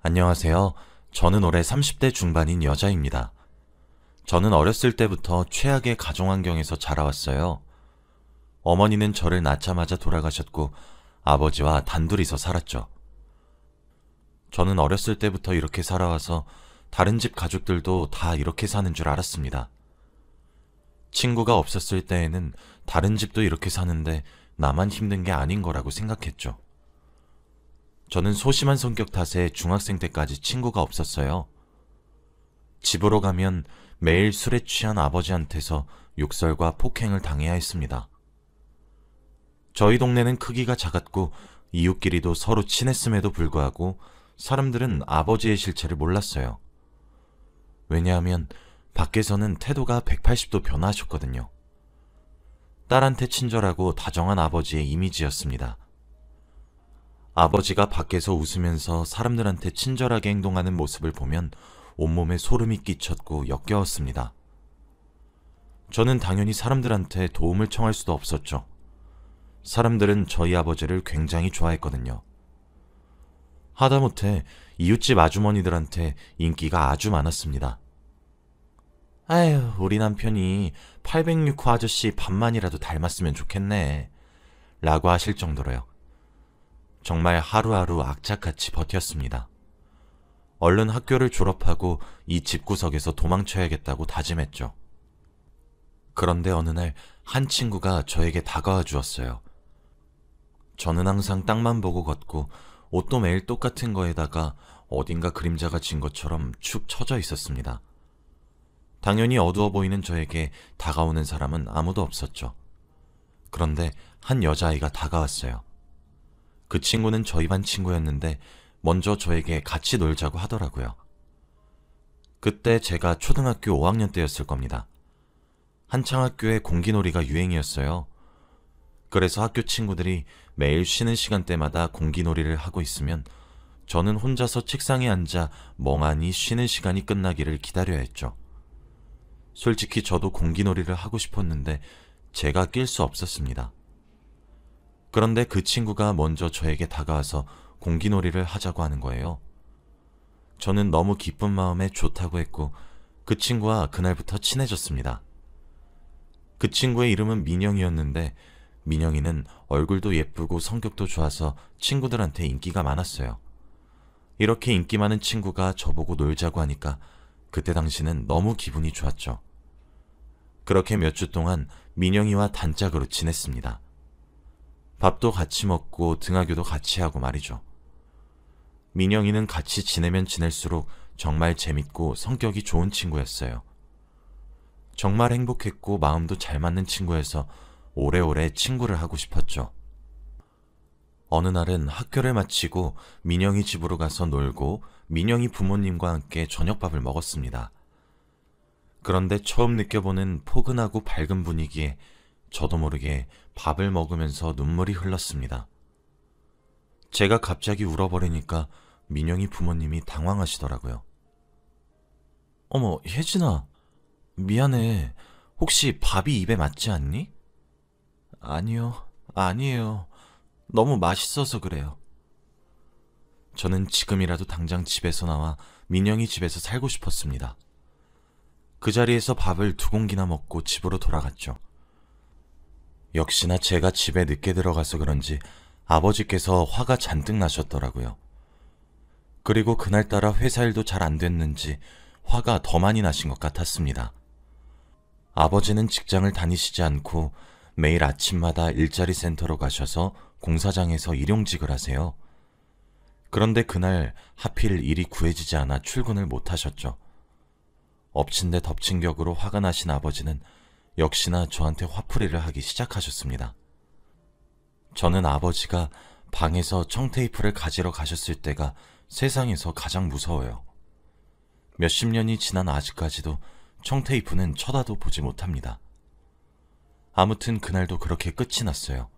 안녕하세요. 저는 올해 30대 중반인 여자입니다. 저는 어렸을 때부터 최악의 가정 환경에서 자라왔어요. 어머니는 저를 낳자마자 돌아가셨고 아버지와 단둘이서 살았죠. 저는 어렸을 때부터 이렇게 살아와서 다른 집 가족들도 다 이렇게 사는 줄 알았습니다. 친구가 없었을 때에는 다른 집도 이렇게 사는데 나만 힘든 게 아닌 거라고 생각했죠. 저는 소심한 성격 탓에 중학생 때까지 친구가 없었어요. 집으로 가면 매일 술에 취한 아버지한테서 욕설과 폭행을 당해야 했습니다. 저희 동네는 크기가 작았고 이웃끼리도 서로 친했음에도 불구하고 사람들은 아버지의 실체를 몰랐어요. 왜냐하면 밖에서는 태도가 180도 변화하셨거든요. 딸한테 친절하고 다정한 아버지의 이미지였습니다. 아버지가 밖에서 웃으면서 사람들한테 친절하게 행동하는 모습을 보면 온몸에 소름이 끼쳤고 역겨웠습니다. 저는 당연히 사람들한테 도움을 청할 수도 없었죠. 사람들은 저희 아버지를 굉장히 좋아했거든요. 하다못해 이웃집 아주머니들한테 인기가 아주 많았습니다. 아휴, 우리 남편이 806호 아저씨 반만이라도 닮았으면 좋겠네 라고 하실 정도로요. 정말 하루하루 악착같이 버텼습니다. 얼른 학교를 졸업하고 이 집구석에서 도망쳐야겠다고 다짐했죠. 그런데 어느 날 한 친구가 저에게 다가와 주었어요. 저는 항상 땅만 보고 걷고 옷도 매일 똑같은 거에다가 어딘가 그림자가 진 것처럼 축 처져 있었습니다. 당연히 어두워 보이는 저에게 다가오는 사람은 아무도 없었죠. 그런데 한 여자아이가 다가왔어요. 그 친구는 저희 반 친구였는데 먼저 저에게 같이 놀자고 하더라고요. 그때 제가 초등학교 5학년 때였을 겁니다. 한창 학교에 공기놀이가 유행이었어요. 그래서 학교 친구들이 매일 쉬는 시간대마다 공기놀이를 하고 있으면 저는 혼자서 책상에 앉아 멍하니 쉬는 시간이 끝나기를 기다려야 했죠. 솔직히 저도 공기놀이를 하고 싶었는데 제가 낄 수 없었습니다. 그런데 그 친구가 먼저 저에게 다가와서 공기놀이를 하자고 하는 거예요. 저는 너무 기쁜 마음에 좋다고 했고 그 친구와 그날부터 친해졌습니다. 그 친구의 이름은 민영이었는데 민영이는 얼굴도 예쁘고 성격도 좋아서 친구들한테 인기가 많았어요. 이렇게 인기 많은 친구가 저보고 놀자고 하니까 그때 당시는 너무 기분이 좋았죠. 그렇게 몇 주 동안 민영이와 단짝으로 지냈습니다. 밥도 같이 먹고 등하교도 같이 하고 말이죠. 민영이는 같이 지내면 지낼수록 정말 재밌고 성격이 좋은 친구였어요. 정말 행복했고 마음도 잘 맞는 친구여서 오래오래 친구를 하고 싶었죠. 어느 날은 학교를 마치고 민영이 집으로 가서 놀고 민영이 부모님과 함께 저녁밥을 먹었습니다. 그런데 처음 느껴보는 포근하고 밝은 분위기에 저도 모르게 밥을 먹으면서 눈물이 흘렀습니다. 제가 갑자기 울어버리니까 민영이 부모님이 당황하시더라고요. 어머, 혜진아, 미안해. 혹시 밥이 입에 맞지 않니? 아니에요. 너무 맛있어서 그래요. 저는 지금이라도 당장 집에서 나와 민영이 집에서 살고 싶었습니다. 그 자리에서 밥을 2공기나 먹고 집으로 돌아갔죠. 역시나 제가 집에 늦게 들어가서 그런지 아버지께서 화가 잔뜩 나셨더라고요. 그리고 그날따라 회사 일도 잘 안 됐는지 화가 더 많이 나신 것 같았습니다. 아버지는 직장을 다니시지 않고 매일 아침마다 일자리 센터로 가셔서 공사장에서 일용직을 하세요. 그런데 그날 하필 일이 구해지지 않아 출근을 못 하셨죠. 엎친 데 덮친 격으로 화가 나신 아버지는 역시나 저한테 화풀이를 하기 시작하셨습니다. 저는 아버지가 방에서 청테이프를 가지러 가셨을 때가 세상에서 가장 무서워요. 몇십 년이 지난 아직까지도 청테이프는 쳐다도 보지 못합니다. 아무튼 그날도 그렇게 끝이 났어요.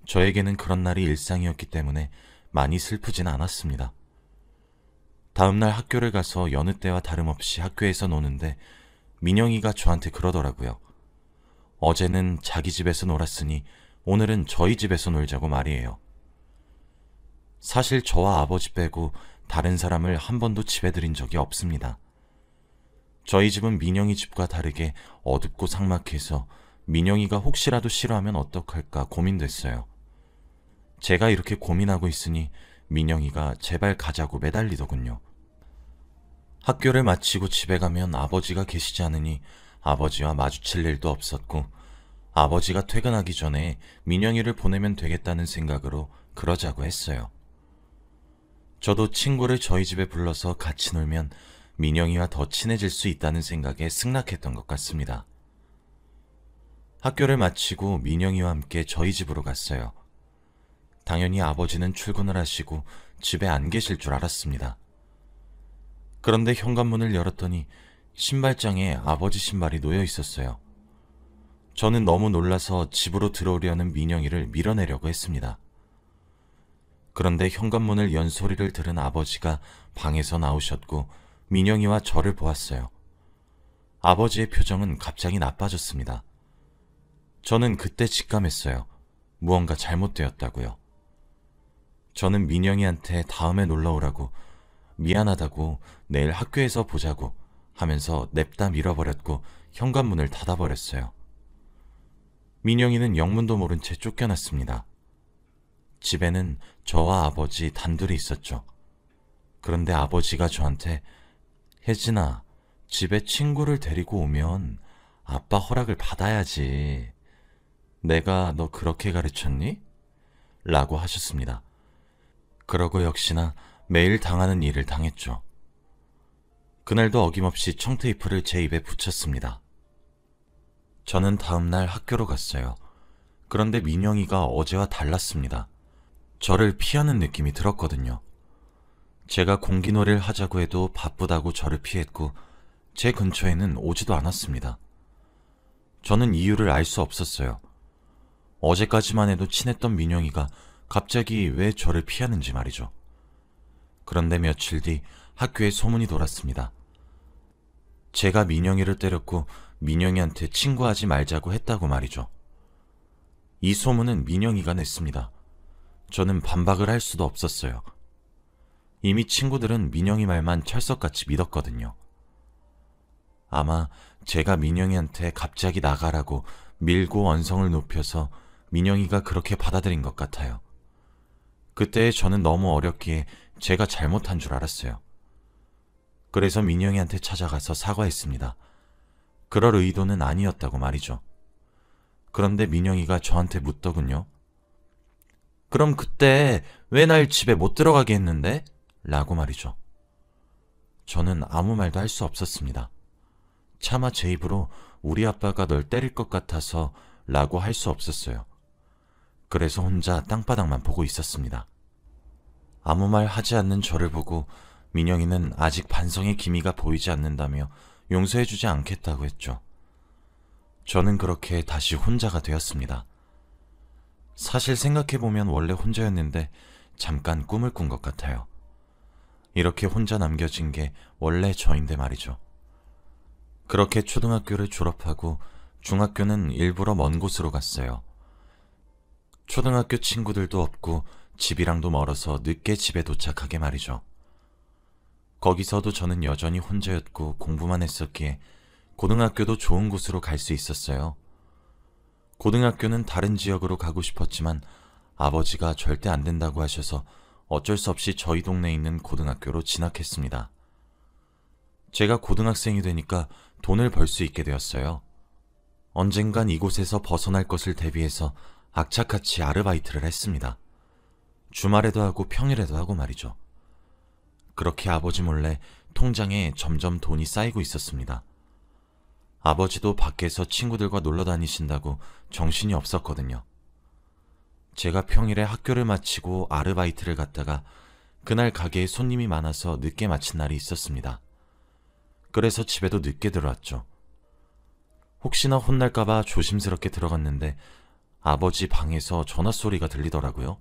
저에게는 그런 날이 일상이었기 때문에 많이 슬프진 않았습니다. 다음날 학교를 가서 여느 때와 다름없이 학교에서 노는데 민영이가 저한테 그러더라고요. 어제는 자기 집에서 놀았으니 오늘은 저희 집에서 놀자고 말이에요. 사실 저와 아버지 빼고 다른 사람을 한 번도 집에 들인 적이 없습니다. 저희 집은 민영이 집과 다르게 어둡고 삭막해서 민영이가 혹시라도 싫어하면 어떡할까 고민됐어요. 제가 이렇게 고민하고 있으니 민영이가 제발 가자고 매달리더군요. 학교를 마치고 집에 가면 아버지가 계시지 않으니 아버지와 마주칠 일도 없었고, 아버지가 퇴근하기 전에 민영이를 보내면 되겠다는 생각으로 그러자고 했어요. 저도 친구를 저희 집에 불러서 같이 놀면 민영이와 더 친해질 수 있다는 생각에 승낙했던 것 같습니다. 학교를 마치고 민영이와 함께 저희 집으로 갔어요. 당연히 아버지는 출근을 하시고 집에 안 계실 줄 알았습니다. 그런데 현관문을 열었더니 신발장에 아버지 신발이 놓여 있었어요. 저는 너무 놀라서 집으로 들어오려는 민영이를 밀어내려고 했습니다. 그런데 현관문을 연 소리를 들은 아버지가 방에서 나오셨고 민영이와 저를 보았어요. 아버지의 표정은 갑자기 나빠졌습니다. 저는 그때 직감했어요. 무언가 잘못되었다고요. 저는 민영이한테 다음에 놀러오라고, 미안하다고, 내일 학교에서 보자고 하면서 냅다 밀어버렸고 현관문을 닫아버렸어요. 민영이는 영문도 모른 채 쫓겨났습니다. 집에는 저와 아버지 단둘이 있었죠. 그런데 아버지가 저한테 혜진아, 집에 친구를 데리고 오면 아빠 허락을 받아야지. 내가 너 그렇게 가르쳤니? 라고 하셨습니다. 그러고 역시나 매일 당하는 일을 당했죠. 그날도 어김없이 청테이프를 제 입에 붙였습니다. 저는 다음날 학교로 갔어요. 그런데 민영이가 어제와 달랐습니다. 저를 피하는 느낌이 들었거든요. 제가 공기놀이를 하자고 해도 바쁘다고 저를 피했고 제 근처에는 오지도 않았습니다. 저는 이유를 알 수 없었어요. 어제까지만 해도 친했던 민영이가 갑자기 왜 저를 피하는지 말이죠. 그런데 며칠 뒤 학교에 소문이 돌았습니다. 제가 민영이를 때렸고 민영이한테 친구하지 말자고 했다고 말이죠. 이 소문은 민영이가 냈습니다. 저는 반박을 할 수도 없었어요. 이미 친구들은 민영이 말만 철석같이 믿었거든요. 아마 제가 민영이한테 갑자기 나가라고 밀고 언성을 높여서 민영이가 그렇게 받아들인 것 같아요. 그때 저는 너무 어렸기에 제가 잘못한 줄 알았어요. 그래서 민영이한테 찾아가서 사과했습니다. 그럴 의도는 아니었다고 말이죠. 그런데 민영이가 저한테 묻더군요. 그럼 그때 왜 날 집에 못 들어가게 했는데? 라고 말이죠. 저는 아무 말도 할 수 없었습니다. 차마 제 입으로 우리 아빠가 널 때릴 것 같아서 라고 할 수 없었어요. 그래서 혼자 땅바닥만 보고 있었습니다. 아무 말 하지 않는 저를 보고 민영이는 아직 반성의 기미가 보이지 않는다며 용서해주지 않겠다고 했죠. 저는 그렇게 다시 혼자가 되었습니다. 사실 생각해보면 원래 혼자였는데 잠깐 꿈을 꾼 것 같아요. 이렇게 혼자 남겨진 게 원래 저인데 말이죠. 그렇게 초등학교를 졸업하고 중학교는 일부러 먼 곳으로 갔어요. 초등학교 친구들도 없고 집이랑도 멀어서 늦게 집에 도착하게 말이죠. 거기서도 저는 여전히 혼자였고 공부만 했었기에 고등학교도 좋은 곳으로 갈 수 있었어요. 고등학교는 다른 지역으로 가고 싶었지만 아버지가 절대 안 된다고 하셔서 어쩔 수 없이 저희 동네에 있는 고등학교로 진학했습니다. 제가 고등학생이 되니까 돈을 벌 수 있게 되었어요. 언젠간 이곳에서 벗어날 것을 대비해서 악착같이 아르바이트를 했습니다. 주말에도 하고 평일에도 하고 말이죠. 그렇게 아버지 몰래 통장에 점점 돈이 쌓이고 있었습니다. 아버지도 밖에서 친구들과 놀러 다니신다고 정신이 없었거든요. 제가 평일에 학교를 마치고 아르바이트를 갔다가 그날 가게에 손님이 많아서 늦게 마친 날이 있었습니다. 그래서 집에도 늦게 들어왔죠. 혹시나 혼날까봐 조심스럽게 들어갔는데 아버지 방에서 전화 소리가 들리더라고요.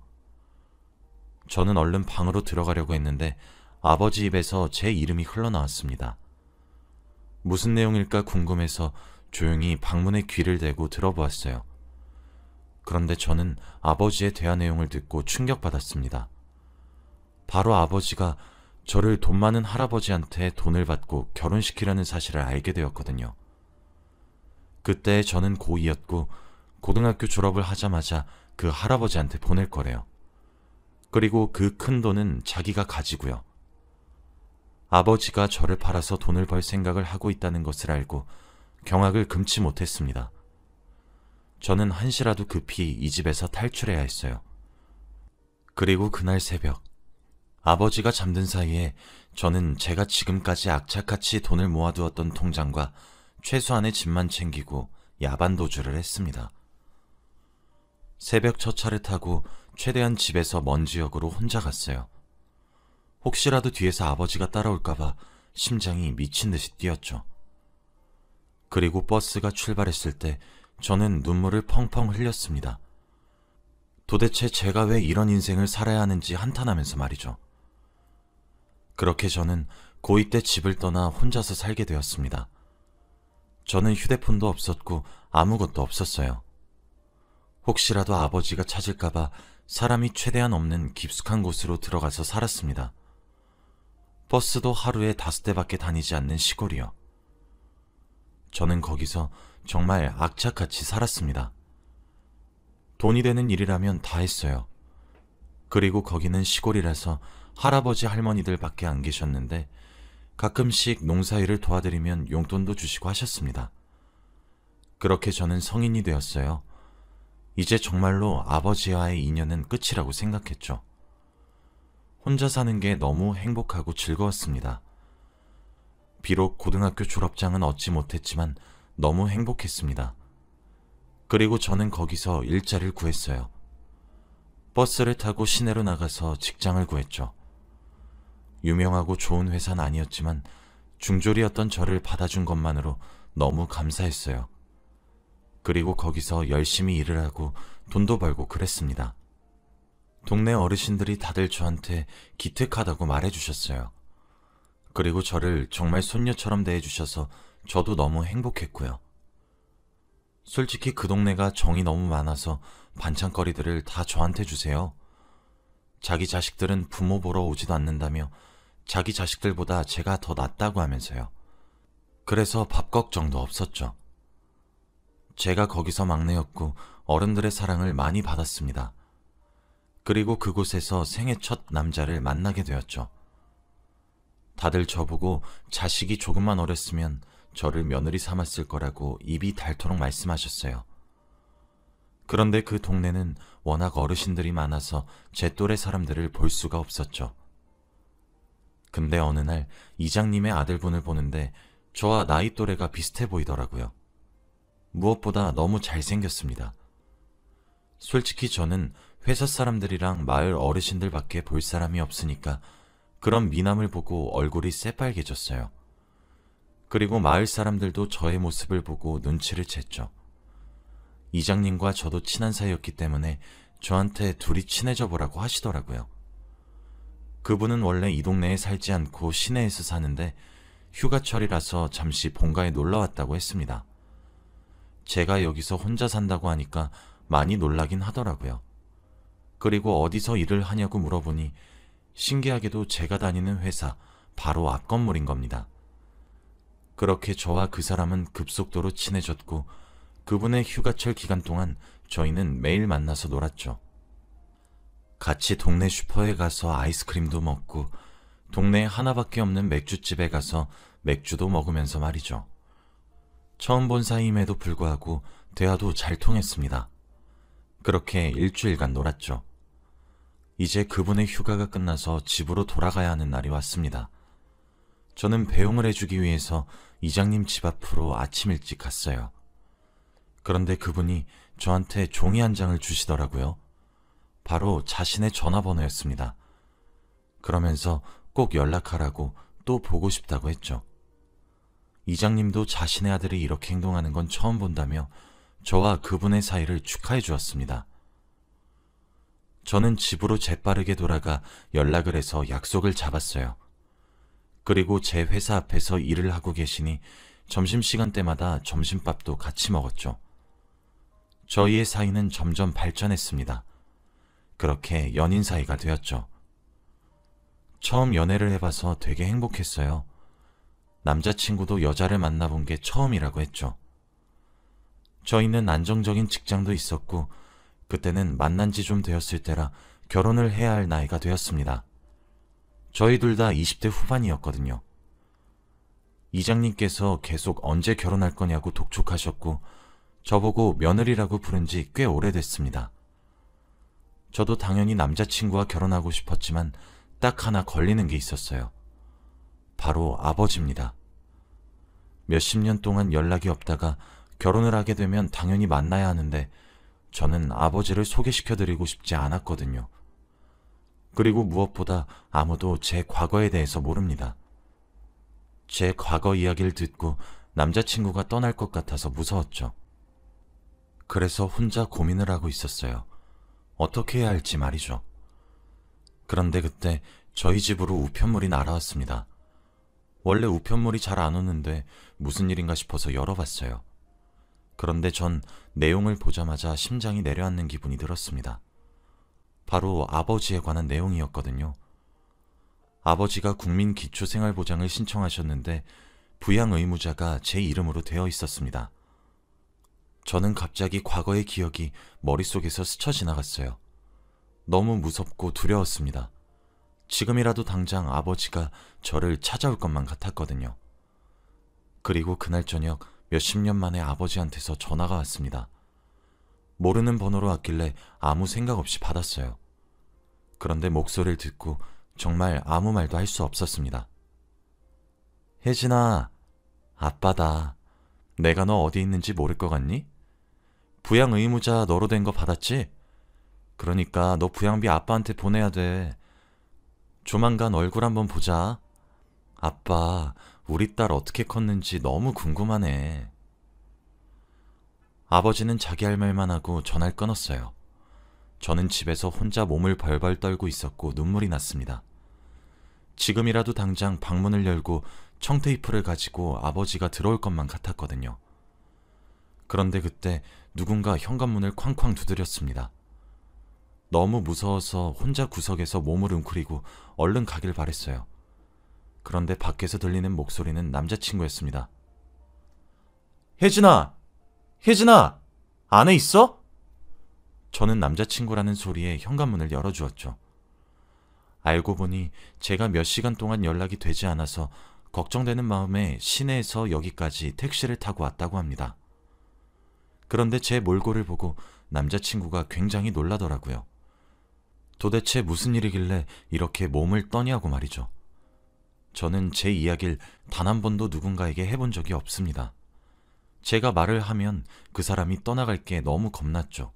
저는 얼른 방으로 들어가려고 했는데 아버지 입에서 제 이름이 흘러나왔습니다. 무슨 내용일까 궁금해서 조용히 방문에 귀를 대고 들어보았어요. 그런데 저는 아버지의 대화 내용을 듣고 충격받았습니다. 바로 아버지가 저를 돈 많은 할아버지한테 돈을 받고 결혼시키려는 사실을 알게 되었거든요. 그때 저는 고2였고 고등학교 졸업을 하자마자 그 할아버지한테 보낼 거래요. 그리고 그 큰 돈은 자기가 가지고요. 아버지가 저를 팔아서 돈을 벌 생각을 하고 있다는 것을 알고 경악을 금치 못했습니다. 저는 한시라도 급히 이 집에서 탈출해야 했어요. 그리고 그날 새벽, 아버지가 잠든 사이에 저는 제가 지금까지 악착같이 돈을 모아두었던 통장과 최소한의 집만 챙기고 야반 도주를 했습니다. 새벽 첫 차를 타고 최대한 집에서 먼 지역으로 혼자 갔어요. 혹시라도 뒤에서 아버지가 따라올까봐 심장이 미친 듯이 뛰었죠. 그리고 버스가 출발했을 때 저는 눈물을 펑펑 흘렸습니다. 도대체 제가 왜 이런 인생을 살아야 하는지 한탄하면서 말이죠. 그렇게 저는 고2 때 집을 떠나 혼자서 살게 되었습니다. 저는 휴대폰도 없었고 아무것도 없었어요. 혹시라도 아버지가 찾을까봐 사람이 최대한 없는 깊숙한 곳으로 들어가서 살았습니다. 버스도 하루에 5대밖에 다니지 않는 시골이요. 저는 거기서 정말 악착같이 살았습니다. 돈이 되는 일이라면 다 했어요. 그리고 거기는 시골이라서 할아버지 할머니들 밖에 안 계셨는데 가끔씩 농사일을 도와드리면 용돈도 주시고 하셨습니다. 그렇게 저는 성인이 되었어요. 이제 정말로 아버지와의 인연은 끝이라고 생각했죠. 혼자 사는 게 너무 행복하고 즐거웠습니다. 비록 고등학교 졸업장은 얻지 못했지만 너무 행복했습니다. 그리고 저는 거기서 일자리를 구했어요. 버스를 타고 시내로 나가서 직장을 구했죠. 유명하고 좋은 회사는 아니었지만 중졸이었던 저를 받아준 것만으로 너무 감사했어요. 그리고 거기서 열심히 일을 하고 돈도 벌고 그랬습니다. 동네 어르신들이 다들 저한테 기특하다고 말해주셨어요. 그리고 저를 정말 손녀처럼 대해주셔서 저도 너무 행복했고요. 솔직히 그 동네가 정이 너무 많아서 반찬거리들을 다 저한테 주세요. 자기 자식들은 부모 보러 오지도 않는다며 자기 자식들보다 제가 더 낫다고 하면서요. 그래서 밥 걱정도 없었죠. 제가 거기서 막내였고 어른들의 사랑을 많이 받았습니다. 그리고 그곳에서 생애 첫 남자를 만나게 되었죠. 다들 저보고 자식이 조금만 어렸으면 저를 며느리 삼았을 거라고 입이 닳도록 말씀하셨어요. 그런데 그 동네는 워낙 어르신들이 많아서 제 또래 사람들을 볼 수가 없었죠. 근데 어느 날 이장님의 아들분을 보는데 저와 나이 또래가 비슷해 보이더라고요. 무엇보다 너무 잘생겼습니다. 솔직히 저는 회사 사람들이랑 마을 어르신들밖에 볼 사람이 없으니까 그런 미남을 보고 얼굴이 새빨개졌어요. 그리고 마을 사람들도 저의 모습을 보고 눈치를 챘죠. 이장님과 저도 친한 사이였기 때문에 저한테 둘이 친해져 보라고 하시더라고요. 그분은 원래 이 동네에 살지 않고 시내에서 사는데 휴가철이라서 잠시 본가에 놀러 왔다고 했습니다. 제가 여기서 혼자 산다고 하니까 많이 놀라긴 하더라고요. 그리고 어디서 일을 하냐고 물어보니 신기하게도 제가 다니는 회사 바로 앞 건물인 겁니다. 그렇게 저와 그 사람은 급속도로 친해졌고 그분의 휴가철 기간 동안 저희는 매일 만나서 놀았죠. 같이 동네 슈퍼에 가서 아이스크림도 먹고 동네에 하나밖에 없는 맥주집에 가서 맥주도 먹으면서 말이죠. 처음 본 사이임에도 불구하고 대화도 잘 통했습니다. 그렇게 일주일간 놀았죠. 이제 그분의 휴가가 끝나서 집으로 돌아가야 하는 날이 왔습니다. 저는 배웅을 해주기 위해서 이장님 집 앞으로 아침 일찍 갔어요. 그런데 그분이 저한테 종이 한 장을 주시더라고요. 바로 자신의 전화번호였습니다. 그러면서 꼭 연락하라고 또 보고 싶다고 했죠. 이장님도 자신의 아들이 이렇게 행동하는 건 처음 본다며 저와 그분의 사이를 축하해 주었습니다. 저는 집으로 재빠르게 돌아가 연락을 해서 약속을 잡았어요. 그리고 제 회사 앞에서 일을 하고 계시니 점심시간 때마다 점심밥도 같이 먹었죠. 저희의 사이는 점점 발전했습니다. 그렇게 연인 사이가 되었죠. 처음 연애를 해봐서 되게 행복했어요. 남자친구도 여자를 만나본 게 처음이라고 했죠. 저희는 안정적인 직장도 있었고 그때는 만난 지 좀 되었을 때라 결혼을 해야 할 나이가 되었습니다. 저희 둘 다 20대 후반이었거든요. 이장님께서 계속 언제 결혼할 거냐고 독촉하셨고 저보고 며느리라고 부른 지 꽤 오래됐습니다. 저도 당연히 남자친구와 결혼하고 싶었지만 딱 하나 걸리는 게 있었어요. 바로 아버지입니다. 몇십 년 동안 연락이 없다가 결혼을 하게 되면 당연히 만나야 하는데 저는 아버지를 소개시켜드리고 싶지 않았거든요. 그리고 무엇보다 아무도 제 과거에 대해서 모릅니다. 제 과거 이야기를 듣고 남자친구가 떠날 것 같아서 무서웠죠. 그래서 혼자 고민을 하고 있었어요. 어떻게 해야 할지 말이죠. 그런데 그때 저희 집으로 우편물이 날아왔습니다. 원래 우편물이 잘 안 오는데 무슨 일인가 싶어서 열어봤어요. 그런데 전 내용을 보자마자 심장이 내려앉는 기분이 들었습니다. 바로 아버지에 관한 내용이었거든요. 아버지가 국민기초생활보장을 신청하셨는데 부양의무자가 제 이름으로 되어 있었습니다. 저는 갑자기 과거의 기억이 머릿속에서 스쳐 지나갔어요. 너무 무섭고 두려웠습니다. 지금이라도 당장 아버지가 저를 찾아올 것만 같았거든요. 그리고 그날 저녁 몇십 년 만에 아버지한테서 전화가 왔습니다. 모르는 번호로 왔길래 아무 생각 없이 받았어요. 그런데 목소리를 듣고 정말 아무 말도 할 수 없었습니다. 혜진아, 아빠다. 내가 너 어디 있는지 모를 것 같니? 부양 의무자 너로 된 거 받았지? 그러니까 너 부양비 아빠한테 보내야 돼. 조만간 얼굴 한번 보자. 아빠, 우리 딸 어떻게 컸는지 너무 궁금하네. 아버지는 자기 할 말만 하고 전화를 끊었어요. 저는 집에서 혼자 몸을 벌벌 떨고 있었고 눈물이 났습니다. 지금이라도 당장 방문을 열고 청테이프를 가지고 아버지가 들어올 것만 같았거든요. 그런데 그때 누군가 현관문을 쾅쾅 두드렸습니다. 너무 무서워서 혼자 구석에서 몸을 웅크리고 얼른 가길 바랬어요. 그런데 밖에서 들리는 목소리는 남자친구였습니다. 혜진아! 혜진아! 안에 있어? 저는 남자친구라는 소리에 현관문을 열어주었죠. 알고 보니 제가 몇 시간 동안 연락이 되지 않아서 걱정되는 마음에 시내에서 여기까지 택시를 타고 왔다고 합니다. 그런데 제 몰골을 보고 남자친구가 굉장히 놀라더라고요. 도대체 무슨 일이길래 이렇게 몸을 떠냐고 말이죠. 저는 제 이야기를 단 한 번도 누군가에게 해본 적이 없습니다. 제가 말을 하면 그 사람이 떠나갈 게 너무 겁났죠.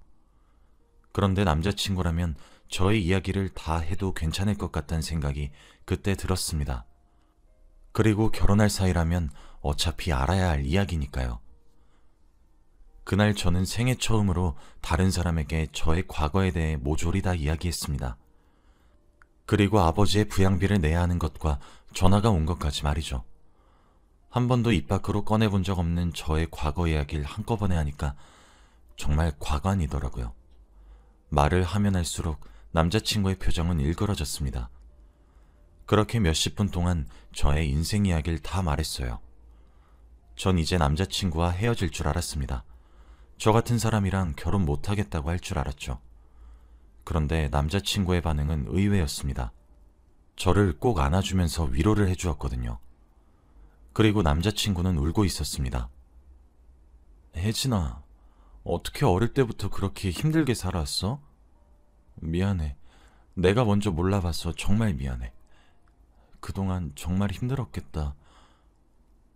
그런데 남자친구라면 저의 이야기를 다 해도 괜찮을 것 같다는 생각이 그때 들었습니다. 그리고 결혼할 사이라면 어차피 알아야 할 이야기니까요. 그날 저는 생애 처음으로 다른 사람에게 저의 과거에 대해 모조리 다 이야기했습니다. 그리고 아버지의 부양비를 내야 하는 것과 전화가 온 것까지 말이죠. 한 번도 입 밖으로 꺼내본 적 없는 저의 과거 이야기를 한꺼번에 하니까 정말 과관이더라고요. 말을 하면 할수록 남자친구의 표정은 일그러졌습니다. 그렇게 몇십 분 동안 저의 인생 이야기를 다 말했어요. 전 이제 남자친구와 헤어질 줄 알았습니다. 저 같은 사람이랑 결혼 못하겠다고 할 줄 알았죠. 그런데 남자친구의 반응은 의외였습니다. 저를 꼭 안아주면서 위로를 해주었거든요. 그리고 남자친구는 울고 있었습니다. 혜진아, 어떻게 어릴 때부터 그렇게 힘들게 살아왔어? 미안해. 내가 먼저 몰라봐서 정말 미안해. 그동안 정말 힘들었겠다.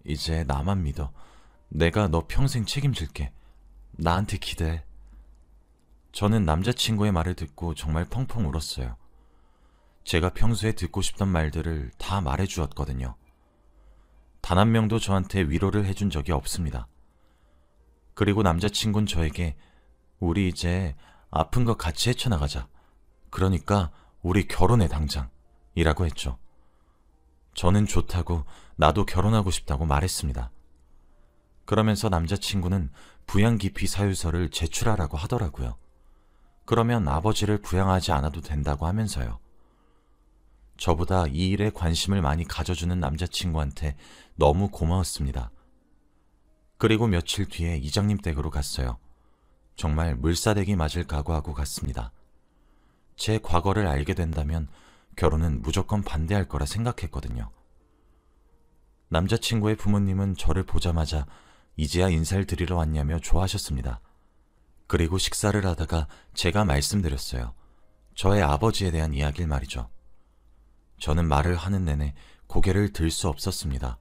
이제 나만 믿어. 내가 너 평생 책임질게. 나한테 기대해. 저는 남자친구의 말을 듣고 정말 펑펑 울었어요. 제가 평소에 듣고 싶던 말들을 다 말해주었거든요. 단 한 명도 저한테 위로를 해준 적이 없습니다. 그리고 남자친구는 저에게 우리 이제 아픈 거 같이 헤쳐나가자. 그러니까 우리 결혼해 당장. 이라고 했죠. 저는 좋다고 나도 결혼하고 싶다고 말했습니다. 그러면서 남자친구는 부양기피 사유서를 제출하라고 하더라고요. 그러면 아버지를 부양하지 않아도 된다고 하면서요. 저보다 이 일에 관심을 많이 가져주는 남자친구한테 너무 고마웠습니다. 그리고 며칠 뒤에 이장님 댁으로 갔어요. 정말 물사대기 맞을 각오하고 갔습니다. 제 과거를 알게 된다면 결혼은 무조건 반대할 거라 생각했거든요. 남자친구의 부모님은 저를 보자마자 이제야 인사를 드리러 왔냐며 좋아하셨습니다. 그리고 식사를 하다가 제가 말씀드렸어요. 저의 아버지에 대한 이야기를 말이죠. 저는 말을 하는 내내 고개를 들 수 없었습니다.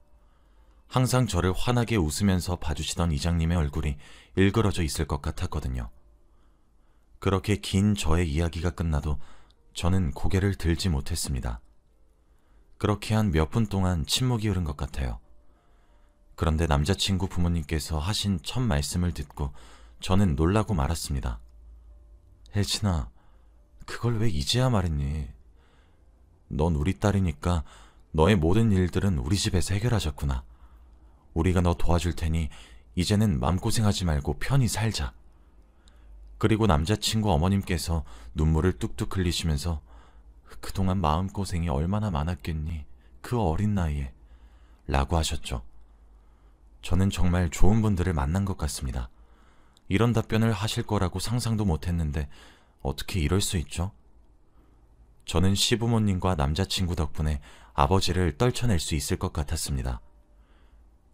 항상 저를 환하게 웃으면서 봐주시던 이장님의 얼굴이 일그러져 있을 것 같았거든요. 그렇게 긴 저의 이야기가 끝나도 저는 고개를 들지 못했습니다. 그렇게 한 몇 분 동안 침묵이 흐른 것 같아요. 그런데 남자친구 부모님께서 하신 첫 말씀을 듣고 저는 놀라고 말았습니다. 혜진아, 그걸 왜 이제야 말했니? 넌 우리 딸이니까 너의 모든 일들은 우리 집에서 해결하셨구나. 우리가 너 도와줄 테니 이제는 마음고생하지 말고 편히 살자. 그리고 남자친구 어머님께서 눈물을 뚝뚝 흘리시면서 그동안 마음고생이 얼마나 많았겠니? 그 어린 나이에 라고 하셨죠. 저는 정말 좋은 분들을 만난 것 같습니다. 이런 답변을 하실 거라고 상상도 못했는데 어떻게 이럴 수 있죠? 저는 시부모님과 남자친구 덕분에 아버지를 떨쳐낼 수 있을 것 같았습니다.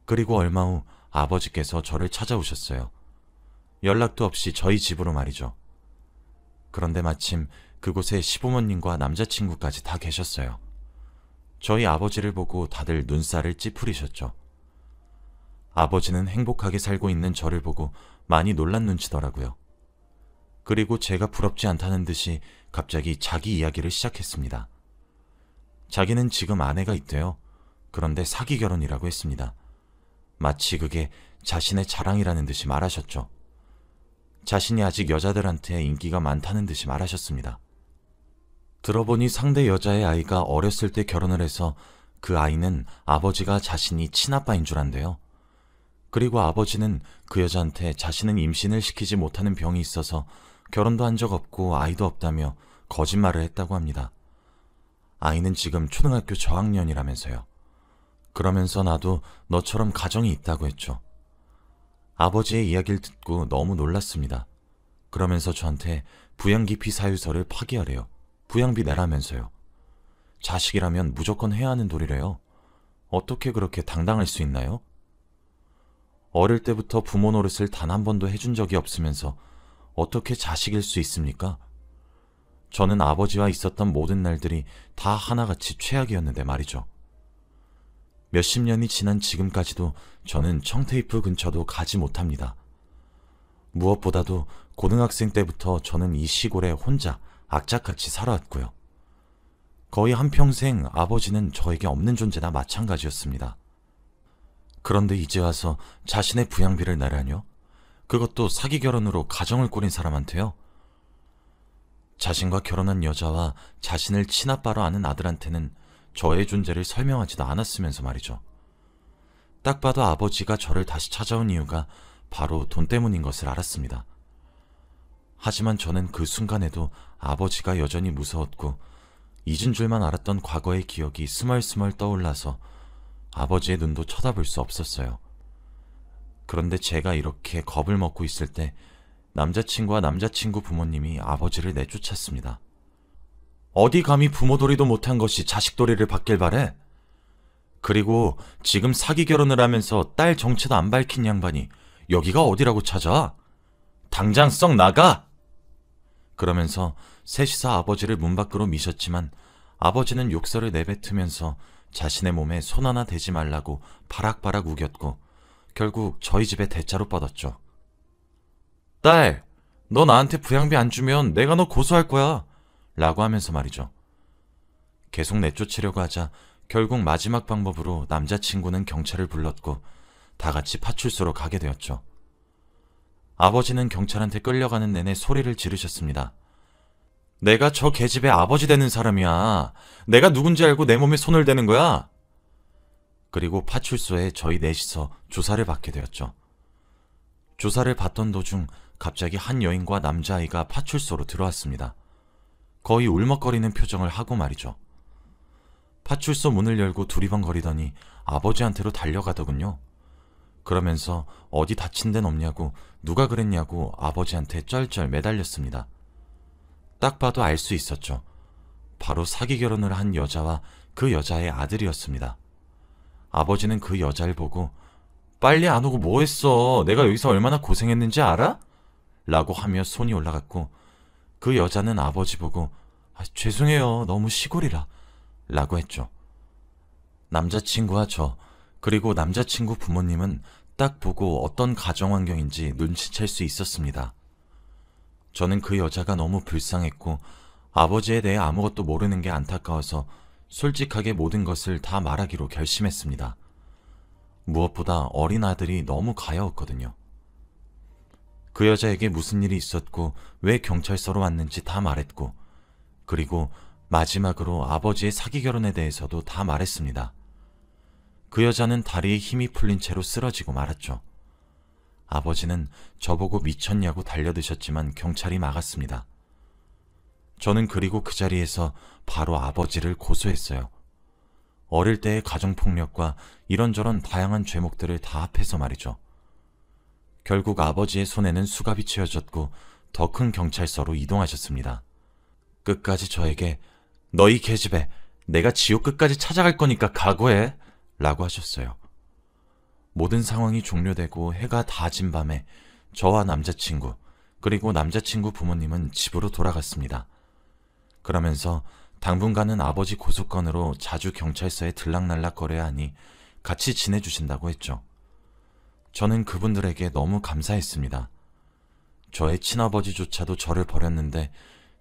그리고 얼마 후 아버지께서 저를 찾아오셨어요. 연락도 없이 저희 집으로 말이죠. 그런데 마침 그곳에 시부모님과 남자친구까지 다 계셨어요. 저희 아버지를 보고 다들 눈살을 찌푸리셨죠. 아버지는 행복하게 살고 있는 저를 보고 많이 놀란 눈치더라고요. 그리고 제가 부럽지 않다는 듯이 갑자기 자기 이야기를 시작했습니다. 자기는 지금 아내가 있대요. 그런데 사기 결혼이라고 했습니다. 마치 그게 자신의 자랑이라는 듯이 말하셨죠. 자신이 아직 여자들한테 인기가 많다는 듯이 말하셨습니다. 들어보니 상대 여자의 아이가 어렸을 때 결혼을 해서 그 아이는 아버지가 자신이 친아빠인 줄 안대요. 그리고 아버지는 그 여자한테 자신은 임신을 시키지 못하는 병이 있어서 결혼도 한 적 없고 아이도 없다며 거짓말을 했다고 합니다. 아이는 지금 초등학교 저학년이라면서요. 그러면서 나도 너처럼 가정이 있다고 했죠. 아버지의 이야기를 듣고 너무 놀랐습니다. 그러면서 저한테 부양기피 사유서를 파기하래요. 부양비 내라면서요. 자식이라면 무조건 해야 하는 도리래요. 어떻게 그렇게 당당할 수 있나요? 어릴 때부터 부모 노릇을 단 한 번도 해준 적이 없으면서 어떻게 자식일 수 있습니까? 저는 아버지와 있었던 모든 날들이 다 하나같이 최악이었는데 말이죠. 몇십 년이 지난 지금까지도 저는 청테이프 근처도 가지 못합니다. 무엇보다도 고등학생 때부터 저는 이 시골에 혼자 악착같이 살아왔고요. 거의 한평생 아버지는 저에게 없는 존재나 마찬가지였습니다. 그런데 이제 와서 자신의 부양비를 내라뇨? 그것도 사기 결혼으로 가정을 꾸린 사람한테요? 자신과 결혼한 여자와 자신을 친아빠로 아는 아들한테는 저의 존재를 설명하지도 않았으면서 말이죠. 딱 봐도 아버지가 저를 다시 찾아온 이유가 바로 돈 때문인 것을 알았습니다. 하지만 저는 그 순간에도 아버지가 여전히 무서웠고 잊은 줄만 알았던 과거의 기억이 스멀스멀 떠올라서 아버지의 눈도 쳐다볼 수 없었어요. 그런데 제가 이렇게 겁을 먹고 있을 때 남자친구와 남자친구 부모님이 아버지를 내쫓았습니다. 어디 감히 부모 도리도 못한 것이 자식 도리를 받길 바래? 그리고 지금 사기 결혼을 하면서 딸 정체도 안 밝힌 양반이 여기가 어디라고 찾아? 당장 썩 나가! 그러면서 셋이서 아버지를 문 밖으로 미셨지만 아버지는 욕설을 내뱉으면서 자신의 몸에 손 하나 대지 말라고 바락바락 우겼고 결국 저희 집에 대자로 뻗었죠. 딸, 너 나한테 부양비 안 주면 내가 너 고소할 거야 라고 하면서 말이죠. 계속 내쫓으려고 하자 결국 마지막 방법으로 남자친구는 경찰을 불렀고 다 같이 파출소로 가게 되었죠. 아버지는 경찰한테 끌려가는 내내 소리를 지르셨습니다. 내가 저 계집애 아버지 되는 사람이야. 내가 누군지 알고 내 몸에 손을 대는 거야. 그리고 파출소에 저희 넷이서 조사를 받게 되었죠. 조사를 받던 도중 갑자기 한 여인과 남자아이가 파출소로 들어왔습니다. 거의 울먹거리는 표정을 하고 말이죠. 파출소 문을 열고 두리번거리더니 아버지한테로 달려가더군요. 그러면서 어디 다친 데는 없냐고, 누가 그랬냐고 아버지한테 쩔쩔 매달렸습니다. 딱 봐도 알 수 있었죠. 바로 사기 결혼을 한 여자와 그 여자의 아들이었습니다. 아버지는 그 여자를 보고 빨리 안 오고 뭐 했어? 내가 여기서 얼마나 고생했는지 알아? 라고 하며 손이 올라갔고, 그 여자는 아버지 보고 죄송해요. 너무 시골이라 라고 했죠. 남자친구와 저, 그리고 남자친구 부모님은 딱 보고 어떤 가정 환경인지 눈치챌 수 있었습니다. 저는 그 여자가 너무 불쌍했고 아버지에 대해 아무것도 모르는 게 안타까워서 솔직하게 모든 것을 다 말하기로 결심했습니다. 무엇보다 어린 아들이 너무 가여웠거든요. 그 여자에게 무슨 일이 있었고 왜 경찰서로 왔는지 다 말했고, 그리고 마지막으로 아버지의 사기 결혼에 대해서도 다 말했습니다. 그 여자는 다리에 힘이 풀린 채로 쓰러지고 말았죠. 아버지는 저보고 미쳤냐고 달려드셨지만 경찰이 막았습니다. 저는 그리고 그 자리에서 바로 아버지를 고소했어요. 어릴 때의 가정폭력과 이런저런 다양한 죄목들을 다 합해서 말이죠. 결국 아버지의 손에는 수갑이 채워졌고 더 큰 경찰서로 이동하셨습니다. 끝까지 저에게 너희 계집애, 내가 지옥 끝까지 찾아갈 거니까 각오해 라고 하셨어요. 모든 상황이 종료되고 해가 다 진 밤에 저와 남자친구, 그리고 남자친구 부모님은 집으로 돌아갔습니다. 그러면서 당분간은 아버지 고소건으로 자주 경찰서에 들락날락거려야 하니 같이 지내주신다고 했죠. 저는 그분들에게 너무 감사했습니다. 저의 친아버지조차도 저를 버렸는데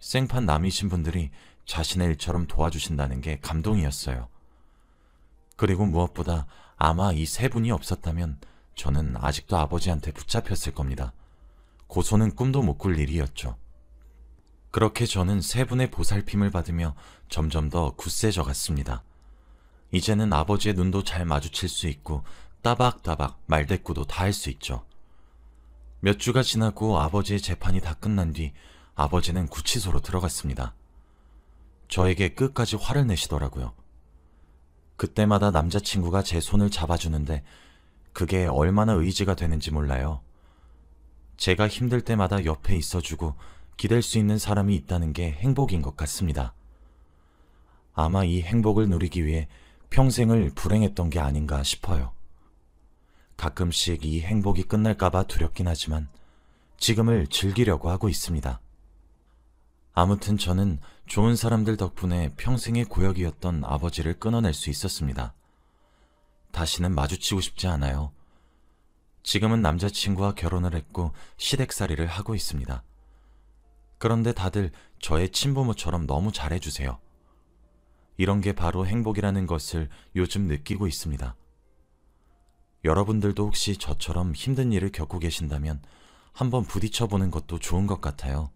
생판 남이신 분들이 자신의 일처럼 도와주신다는 게 감동이었어요. 그리고 무엇보다 아마 이 세 분이 없었다면 저는 아직도 아버지한테 붙잡혔을 겁니다. 고소는 꿈도 못 꿀 일이었죠. 그렇게 저는 세 분의 보살핌을 받으며 점점 더 굳세져 갔습니다. 이제는 아버지의 눈도 잘 마주칠 수 있고 따박따박 말대꾸도 다 할 수 있죠. 몇 주가 지나고 아버지의 재판이 다 끝난 뒤 아버지는 구치소로 들어갔습니다. 저에게 끝까지 화를 내시더라고요. 그때마다 남자친구가 제 손을 잡아주는데 그게 얼마나 의지가 되는지 몰라요. 제가 힘들 때마다 옆에 있어주고 기댈 수 있는 사람이 있다는 게 행복인 것 같습니다. 아마 이 행복을 누리기 위해 평생을 불행했던 게 아닌가 싶어요. 가끔씩 이 행복이 끝날까봐 두렵긴 하지만 지금을 즐기려고 하고 있습니다. 아무튼 저는 좋은 사람들 덕분에 평생의 고역이었던 아버지를 끊어낼 수 있었습니다. 다시는 마주치고 싶지 않아요. 지금은 남자친구와 결혼을 했고 시댁살이를 하고 있습니다. 그런데 다들 저의 친부모처럼 너무 잘해주세요. 이런 게 바로 행복이라는 것을 요즘 느끼고 있습니다. 여러분들도 혹시 저처럼 힘든 일을 겪고 계신다면 한번 부딪혀보는 것도 좋은 것 같아요.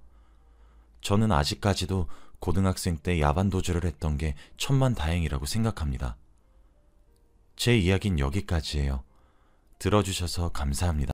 저는 아직까지도 고등학생 때 야반도주를 했던 게 천만다행이라고 생각합니다. 제 이야기는 여기까지예요. 들어주셔서 감사합니다.